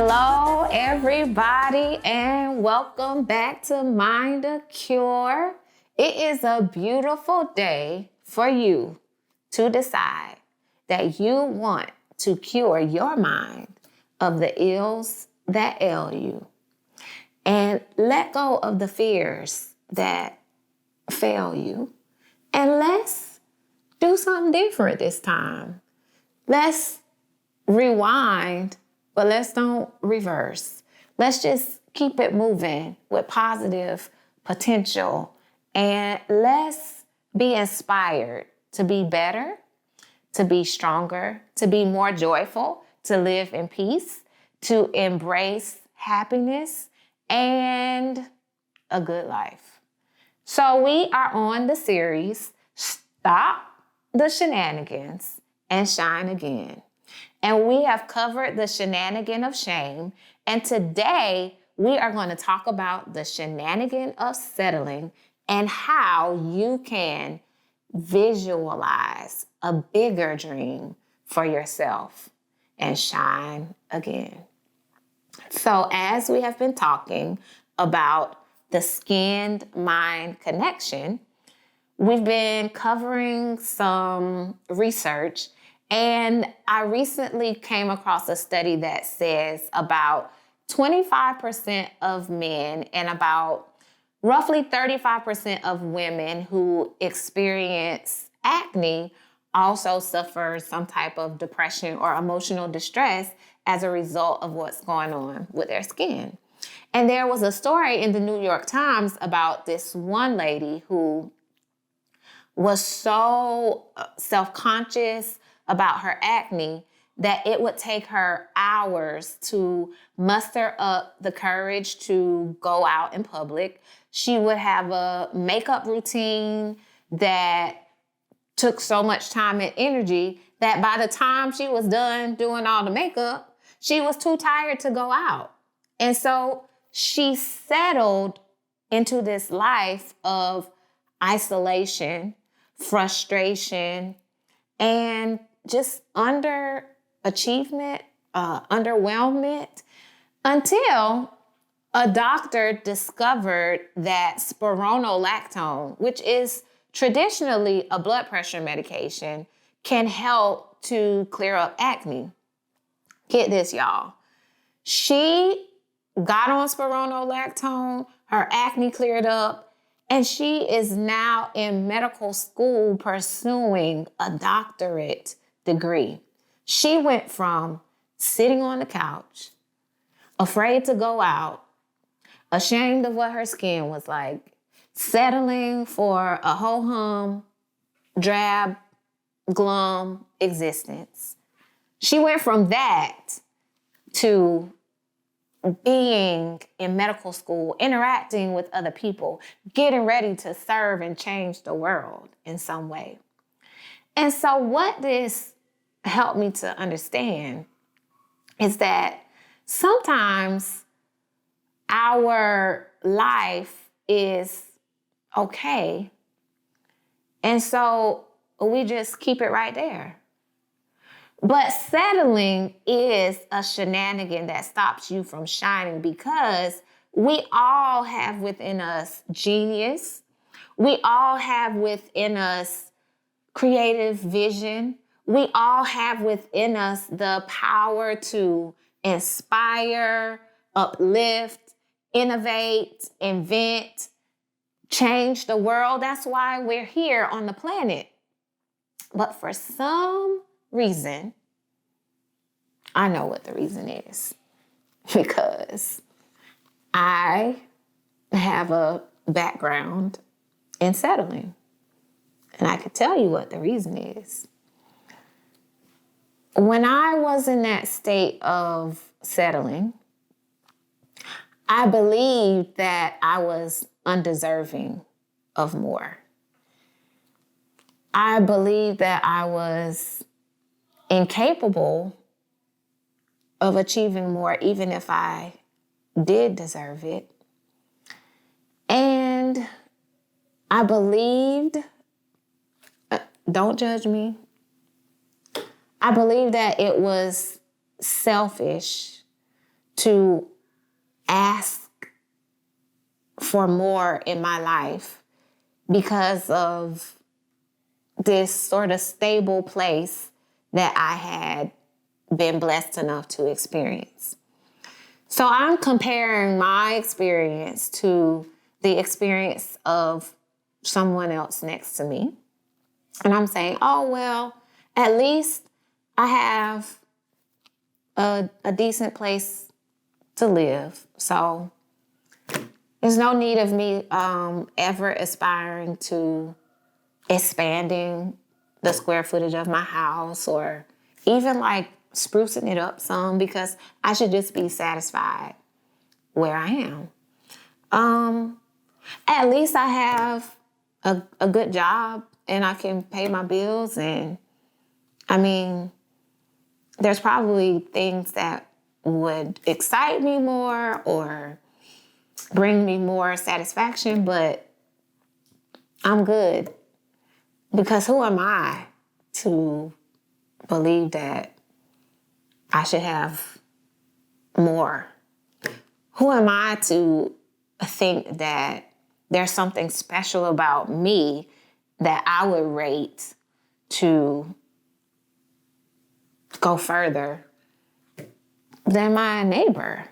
Hello, everybody, and welcome back to Mind a Cure. It is a beautiful day for you to decide that you want to cure your mind of the ills that ail you and let go of the fears that fail you. And let's do something different this time. Let's rewind, but let's don't reverse. Let's just keep it moving with positive potential, and let's be inspired to be better, to be stronger, to be more joyful, to live in peace, to embrace happiness and a good life. So we are on the series, Stop the Shenanigans and Shine Again. And we have covered the shenanigan of shame. And today we are going to talk about the shenanigan of settling and how you can visualize a bigger dream for yourself and shine again. So as we have been talking about the skin-mind connection, we've been covering some research, and I recently came across a study that says about 25% of men and about roughly 35% of women who experience acne also suffer some type of depression or emotional distress as a result of what's going on with their skin. And there was a story in the New York Times about this one lady who was so self-conscious about her acne that it would take her hours to muster up the courage to go out in public. She would have a makeup routine that took so much time and energy that by the time she was done doing all the makeup, she was too tired to go out. And so she settled into this life of isolation, frustration, and just underachievement, underwhelmment, until a doctor discovered that spironolactone, which is traditionally a blood pressure medication, can help to clear up acne. Get this, y'all. She got on spironolactone, her acne cleared up, and she is now in medical school pursuing a doctorate degree. She went from sitting on the couch, afraid to go out, ashamed of what her skin was like, settling for a ho-hum, drab, glum existence. She went from that to being in medical school, interacting with other people, getting ready to serve and change the world in some way. And so what this helped me to understand is that sometimes our life is okay, and so we just keep it right there. But settling is a shenanigan that stops you from shining, because we all have within us genius. We all have within us creative vision. We all have within us the power to inspire, uplift, innovate, invent, change the world. That's why we're here on the planet. But for some reason, I know what the reason is, because I have a background in settling, and I could tell you what the reason is. When I was in that state of settling, I believed that I was undeserving of more. I believed that I was incapable of achieving more, even if I did deserve it. And I believed, don't judge me, I believed that it was selfish to ask for more in my life because of this sort of stable place that I had been blessed enough to experience. So I'm comparing my experience to the experience of someone else next to me. And I'm saying, oh, well, at least I have a decent place to live. So there's no need of me ever aspiring to expanding the square footage of my house or even like sprucing it up some, because I should just be satisfied where I am. At least I have a good job and I can pay my bills. And I mean, there's probably things that would excite me more or bring me more satisfaction, but I'm good. Because who am I to believe that I should have more? Who am I to think that there's something special about me that I would rate to go further than my neighbor?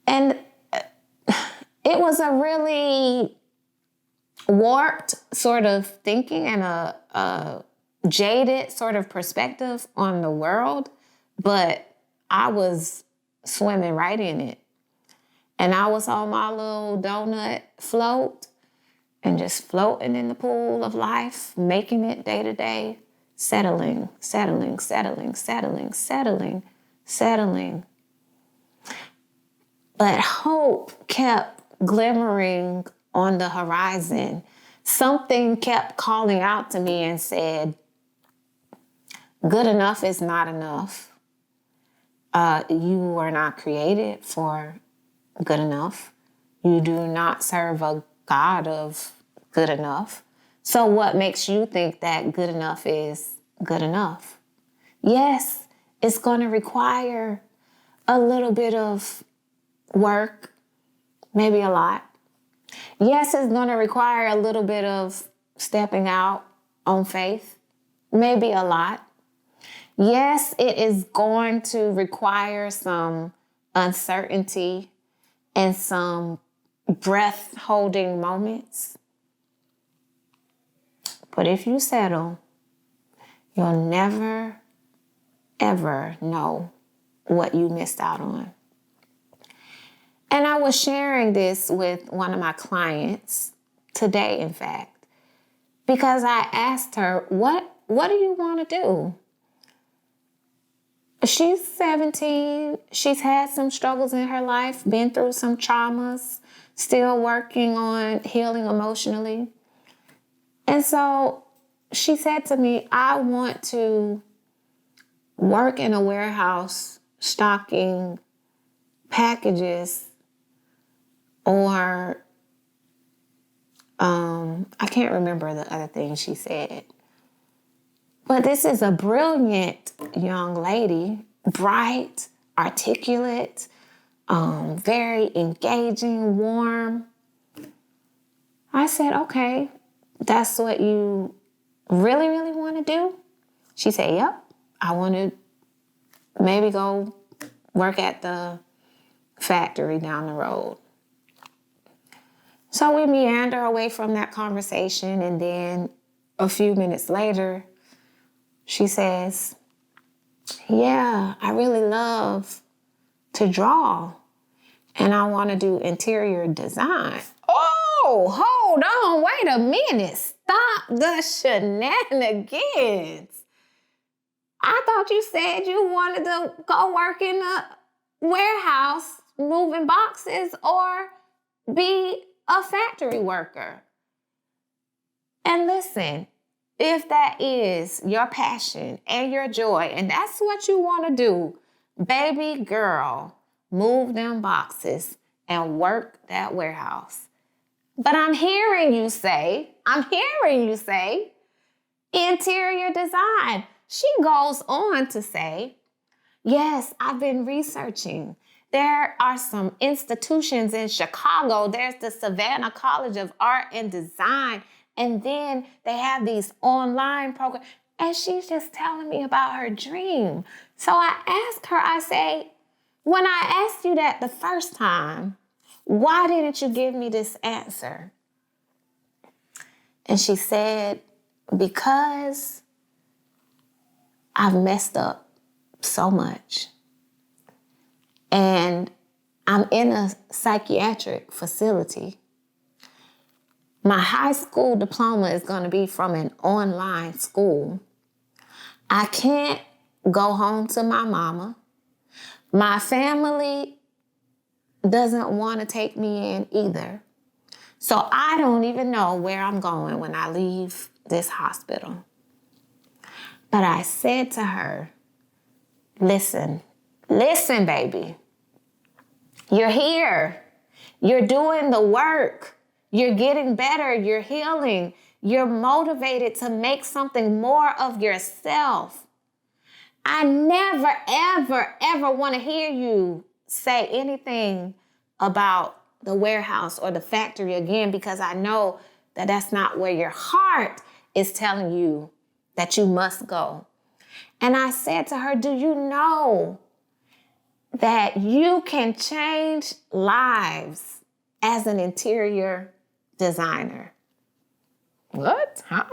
And it was a really warped sort of thinking and a jaded sort of perspective on the world, but I was swimming right in it. And I was on my little donut float and just floating in the pool of life, making it day to day, settling. But hope kept glimmering on the horizon. Something kept calling out to me and said, good enough is not enough. You were not created for good enough. You do not serve a God of good enough. So what makes you think that good enough is good enough? Yes, it's going to require a little bit of work, maybe a lot. Yes, it's going to require a little bit of stepping out on faith, maybe a lot. Yes, it is going to require some uncertainty and some breath-holding moments. But if you settle, you'll never, ever know what you missed out on. And I was sharing this with one of my clients today, in fact, because I asked her, what do you want to do? She's 17. She's had some struggles in her life, been through some traumas, still working on healing emotionally. And so she said to me, I want to work in a warehouse stocking packages or I can't remember the other thing she said. But this is a brilliant young lady, bright, articulate, very engaging, warm. I said, okay, that's what you really, really want to do? She said, yep, I want to maybe go work at the factory down the road. So we meander away from that conversation, and then a few minutes later, she says, yeah, I really love to draw, and I want to do interior design. Oh, hold on, wait a minute. Stop the shenanigans. I thought you said you wanted to go work in a warehouse moving boxes or be a factory worker. And listen, if that is your passion and your joy, and that's what you want to do, baby girl, move them boxes and work that warehouse. But I'm hearing you say, interior design. She goes on to say, yes, I've been researching There are some institutions in Chicago. There's the Savannah College of Art and Design. And then they have these online programs. And she's just telling me about her dream. So I asked her, I say, when I asked you that the first time, why didn't you give me this answer? And she said, because I've messed up so much. And I'm in a psychiatric facility. My high school diploma is going to be from an online school. I can't go home to my mama. My family doesn't want to take me in either. So I don't even know where I'm going when I leave this hospital. But I said to her, listen, baby. You're here. You're doing the work. You're getting better. You're healing. You're motivated to make something more of yourself. I never, ever, ever want to hear you say anything about the warehouse or the factory again, because I know that that's not where your heart is telling you that you must go. And I said to her, do you know that you can change lives as an interior designer? What? Huh?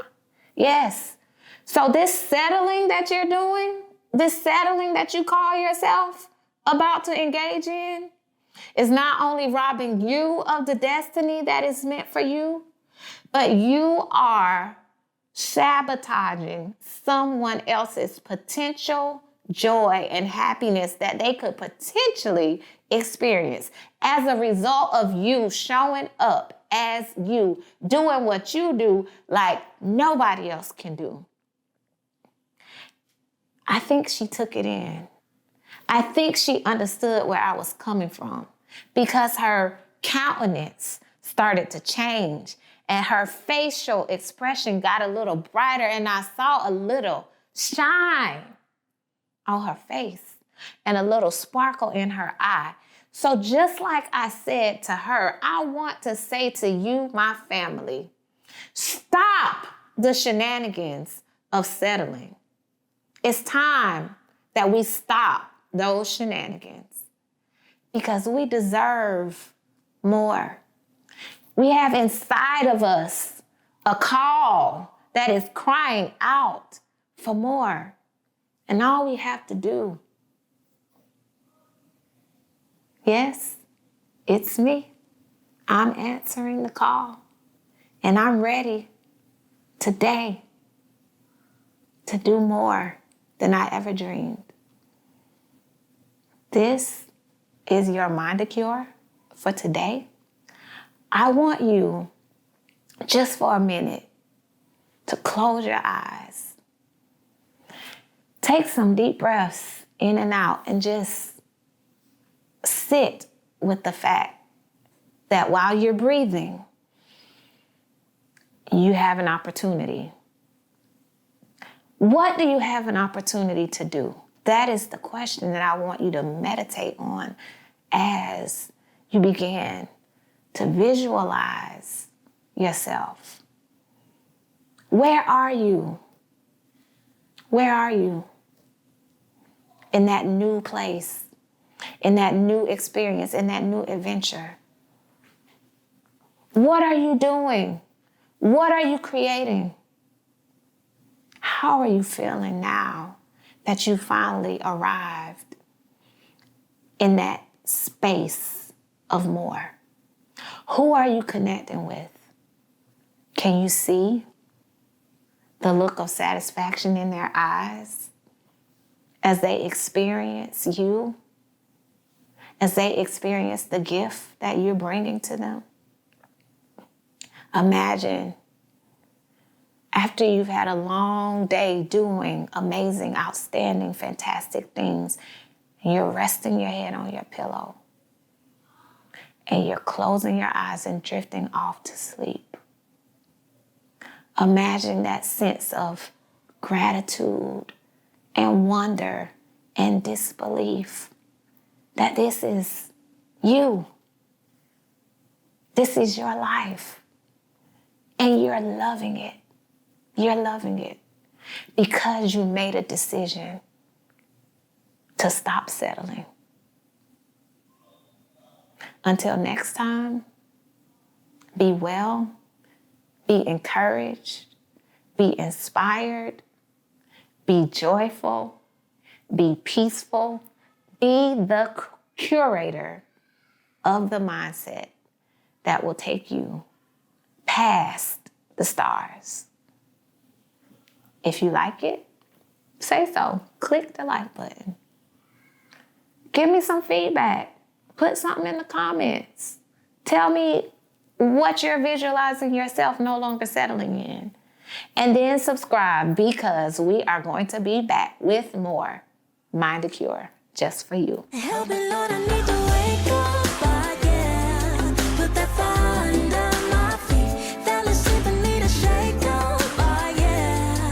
Yes. So this settling that you're doing, this settling that you call yourself about to engage in, is not only robbing you of the destiny that is meant for you, but you are sabotaging someone else's potential joy and happiness that they could potentially experience as a result of you showing up as you, doing what you do like nobody else can do. I think she took it in. I think she understood where I was coming from, because her countenance started to change and her facial expression got a little brighter, and I saw a little shine on her face and a little sparkle in her eye. So just like I said to her, I want to say to you, my family, stop the shenanigans of settling. It's time that we stop those shenanigans, because we deserve more. We have inside of us a call that is crying out for more. And all we have to do, yes, it's me. I'm answering the call. And I'm ready today to do more than I ever dreamed. This is your Mind a Cure for today. I want you, just for a minute, to close your eyes. Take some deep breaths in and out and just sit with the fact that while you're breathing, you have an opportunity. What do you have an opportunity to do? That is the question that I want you to meditate on as you begin to visualize yourself. Where are you? Where are you? In that new place, in that new experience, in that new adventure. What are you doing? What are you creating? How are you feeling now that you finally arrived in that space of more? Who are you connecting with? Can you see the look of satisfaction in their eyes as they experience you, as they experience the gift that you're bringing to them? Imagine after you've had a long day doing amazing, outstanding, fantastic things, and you're resting your head on your pillow, and you're closing your eyes and drifting off to sleep. Imagine that sense of gratitude and wonder and disbelief that this is you. This is your life. And you're loving it. You're loving it because you made a decision to stop settling. Until next time, be well, be encouraged, be inspired, be joyful, be peaceful, be the curator of the mindset that will take you past the stars. If you like it, say so. Click the like button. Give me some feedback. Put something in the comments. Tell me what you're visualizing yourself no longer settling in. And then subscribe because we are going to be back with more Mind the Cure just for you. Help me, Lord, I need